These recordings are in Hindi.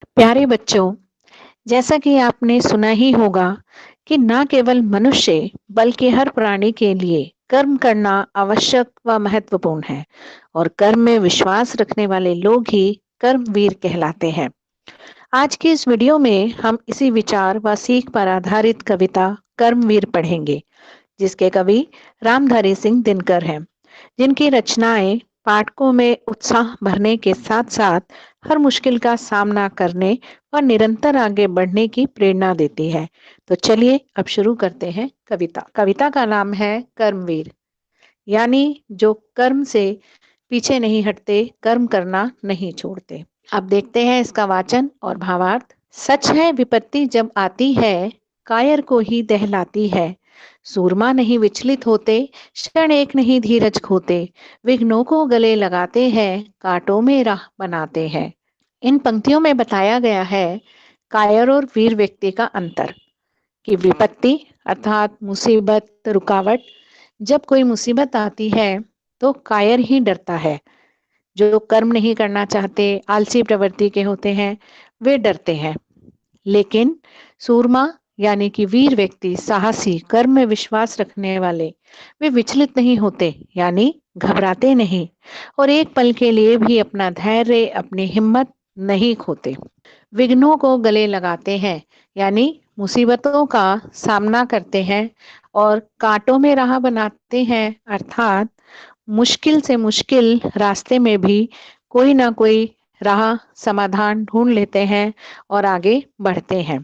प्यारे बच्चों, जैसा कि आपने सुना ही होगा कि ना केवल मनुष्य बल्कि हर प्राणी के लिए कर्म करना आवश्यक व महत्वपूर्ण है और कर्म में विश्वास रखने वाले लोग ही कर्मवीर कहलाते हैं। आज की इस वीडियो में हम इसी विचार व सीख पर आधारित कविता कर्मवीर पढ़ेंगे, जिसके कवि रामधारी सिंह दिनकर हैं, जिनकी रचनाएं पाठकों में उत्साह भरने के साथ साथ हर मुश्किल का सामना करने और निरंतर आगे बढ़ने की प्रेरणा देती है। तो चलिए अब शुरू करते हैं कविता। कविता का नाम है कर्मवीर, यानी जो कर्म से पीछे नहीं हटते, कर्म करना नहीं छोड़ते। अब देखते हैं इसका वाचन और भावार्थ। सच है विपत्ति जब आती है, कायर को ही दहलाती है। सूरमा नहीं विचलित होते, क्षण एक नहीं धीरज खोते। विघ्नों को गले लगाते हैं, कांटों में राह बनाते हैं। इन पंक्तियों में बताया गया है कायर और वीर व्यक्ति का अंतर, कि विपत्ति अर्थात मुसीबत, रुकावट, जब कोई मुसीबत आती है तो कायर ही डरता है। जो कर्म नहीं करना चाहते, आलसी प्रवृत्ति के होते हैं, वे डरते हैं। लेकिन सूरमा यानी कि वीर व्यक्ति, साहसी, कर्म में विश्वास रखने वाले, वे विचलित नहीं होते, यानी घबराते नहीं और एक पल के लिए भी अपना धैर्य, अपनी हिम्मत नहीं खोते। विघ्नों को गले लगाते हैं, यानी मुसीबतों का सामना करते हैं और कांटों में राह बनाते हैं, अर्थात मुश्किल से मुश्किल रास्ते में भी कोई ना कोई राह, समाधान ढूंढ लेते हैं और आगे बढ़ते हैं।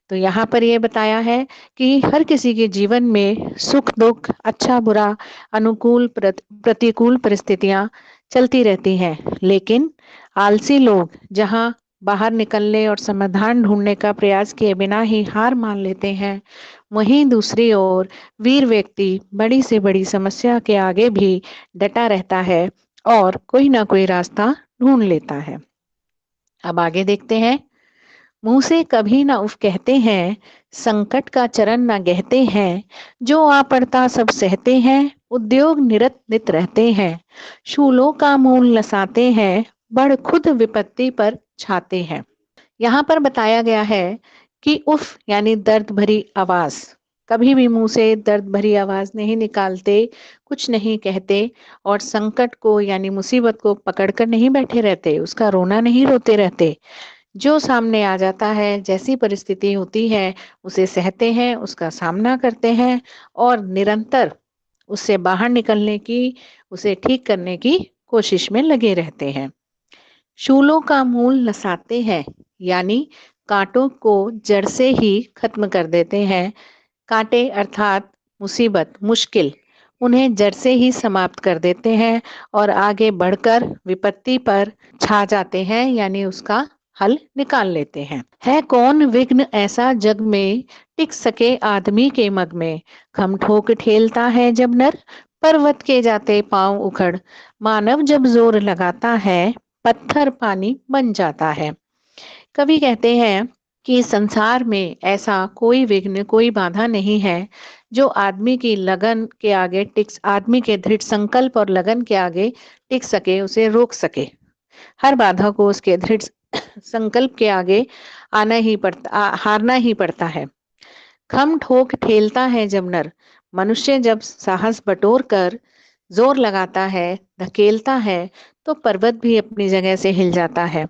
तो यहाँ पर ये बताया है कि हर किसी के जीवन में सुख दुख, अच्छा बुरा, अनुकूल प्रतिकूल परिस्थितियां चलती रहती हैं, लेकिन आलसी लोग जहाँ बाहर निकलने और समाधान ढूंढने का प्रयास किए बिना ही हार मान लेते हैं, वहीं दूसरी ओर वीर व्यक्ति बड़ी से बड़ी समस्या के आगे भी डटा रहता है और कोई ना कोई रास्ता ढूंढ लेता है। अब आगे देखते हैं। मुंह से कभी ना उफ कहते हैं, संकट का चरण ना गहते हैं। जो आ पड़ता सब सहते हैं, उद्योग निरत नित रहते हैं। शूलों का मूल नसाते हैं, बड़ खुद विपत्ति पर छाते हैं। यहाँ पर बताया गया है कि उफ यानी दर्द भरी आवाज, कभी भी मुंह से दर्द भरी आवाज नहीं निकालते, कुछ नहीं कहते और संकट को यानी मुसीबत को पकड़कर नहीं बैठे रहते, उसका रोना नहीं रोते रहते। जो सामने आ जाता है, जैसी परिस्थिति होती है, उसे सहते हैं, उसका सामना करते हैं और निरंतर उससे बाहर निकलने की, उसे ठीक करने की कोशिश में लगे रहते हैं। शूलों का मूल नसाते हैं, यानी कांटों को जड़ से ही खत्म कर देते हैं। कांटे अर्थात मुसीबत, मुश्किल, उन्हें जड़ से ही समाप्त कर देते हैं और आगे बढ़कर विपत्ति पर छा जाते हैं, यानी उसका हल निकाल लेते हैं। है कौन विघ्न ऐसा जग में, टिक सके आदमी के मग में। खम ठोक ठेलता है जब नर, पर्वत के जाते पांव उखड़। मानव जब जोर लगाता है, पत्थर पानी बन जाता है। कवि कहते हैं कि संसार में ऐसा कोई विघ्न, कोई बाधा नहीं है जो आदमी की लगन के आगे आदमी के दृढ़ संकल्प और लगन के आगे टिक सके, उसे रोक सके। हर बाधा को उसके दृढ़ संकल्प के आगे हारना ही पड़ता है। खम ठोक ठेलता है जब नर, मनुष्य जब साहस बटोर कर जोर लगाता है, धकेलता है, तो पर्वत भी अपनी जगह से हिल जाता है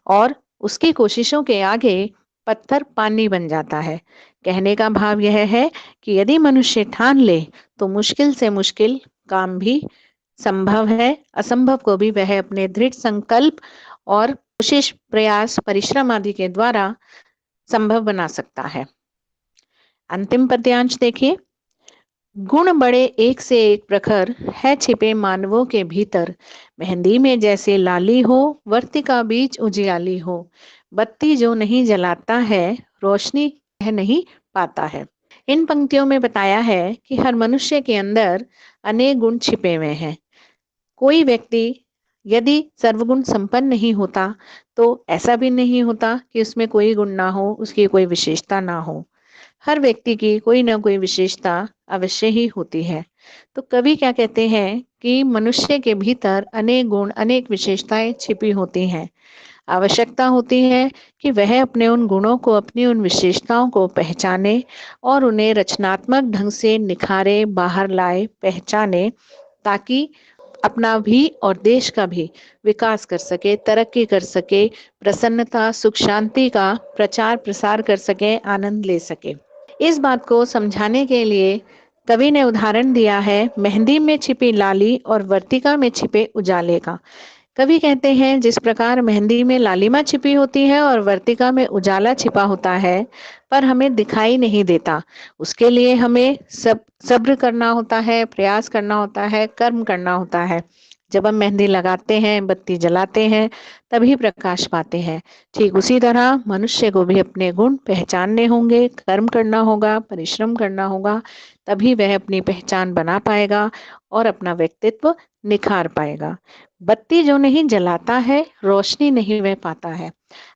और उसकी कोशिशों के आगे पत्थर पानी बन जाता है। कहने का भाव यह है कि यदि मनुष्य ठान ले तो मुश्किल से मुश्किल काम भी संभव है, असंभव को भी वह अपने दृढ़ संकल्प और कोशिश, प्रयास, परिश्रम आदि के द्वारा संभव बना सकता है। अंतिम पद्यांश देखिए। गुण बड़े एक से एक प्रखर, है छिपे मानवों के भीतर। मेहंदी में जैसे लाली हो, वर्ती का बीच उजियाली हो। बत्ती जो नहीं जलाता है, रोशनी कह नहीं पाता है। इन पंक्तियों में बताया है कि हर मनुष्य के अंदर अनेक गुण छिपे हुए हैं। कोई व्यक्ति यदि सर्वगुण संपन्न नहीं होता, तो ऐसा भी नहीं होता कि उसमें कोई गुण ना हो, उसकी कोई विशेषता ना हो। हर व्यक्ति की कोई ना कोई विशेषता अवश्य ही होती है। तो कवि क्या कहते हैं कि मनुष्य के भीतर अनेक गुण, अनेक विशेषताएं छिपी होती हैं। आवश्यकता होती है कि वह अपने उन गुणों को, अपनी उन विशेषताओं को पहचाने और उन्हें रचनात्मक ढंग से निखारे, बाहर लाए, पहचाने, ताकि अपना भी और देश का भी विकास कर सके, तरक्की कर सके, प्रसन्नता, सुख शांति का प्रचार प्रसार कर सके, आनंद ले सके। इस बात को समझाने के लिए कवि ने उदाहरण दिया है मेहंदी में छिपी लाली और वर्तिका में छिपे उजाले का। कवि कहते हैं जिस प्रकार मेहंदी में लालिमा छिपी होती है और वर्तिका में उजाला छिपा होता है, पर हमें दिखाई नहीं देता। उसके लिए हमें सब्र करना होता है, प्रयास करना होता है, कर्म करना होता है। जब हम मेहंदी लगाते हैं, बत्ती जलाते हैं, तभी प्रकाश पाते हैं। ठीक उसी तरह मनुष्य को भी अपने गुण पहचानने होंगे, कर्म करना होगा, परिश्रम करना होगा, तभी वह अपनी पहचान बना पाएगा और अपना व्यक्तित्व निखार पाएगा। बत्ती जो नहीं जलाता है, रोशनी नहीं वह पाता है।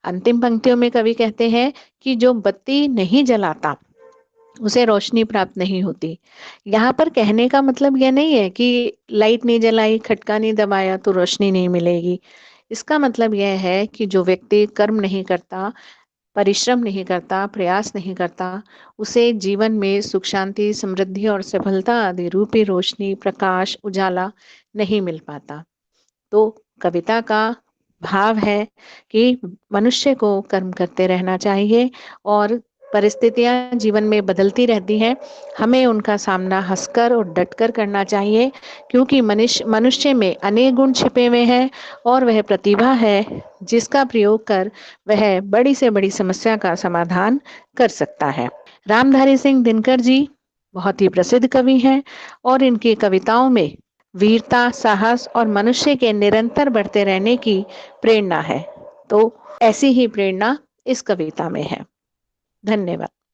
अंतिम पंक्तियों में कवि कहते हैं कि जो बत्ती नहीं जलाता, उसे रोशनी प्राप्त नहीं होती। यहाँ पर कहने का मतलब यह नहीं है कि लाइट नहीं जलाई, खटका नहीं दबाया तो रोशनी नहीं मिलेगी। इसका मतलब यह है कि जो व्यक्ति कर्म नहीं करता, परिश्रम नहीं करता, प्रयास नहीं करता, उसे जीवन में सुख शांति, समृद्धि और सफलता आदि रूपी रोशनी, प्रकाश, उजाला नहीं मिल पाता। तो कविता का भाव है कि मनुष्य को कर्म करते रहना चाहिए और परिस्थितियां जीवन में बदलती रहती हैं, हमें उनका सामना हंसकर और डटकर करना चाहिए, क्योंकि मनुष्य मनुष्य में अनेक गुण छिपे हुए हैं और वह प्रतिभा है जिसका प्रयोग कर वह बड़ी से बड़ी समस्या का समाधान कर सकता है। रामधारी सिंह दिनकर जी बहुत ही प्रसिद्ध कवि हैं और इनकी कविताओं में वीरता, साहस और मनुष्य के निरंतर बढ़ते रहने की प्रेरणा है। तो ऐसी ही प्रेरणा इस कविता में है। धन्यवाद।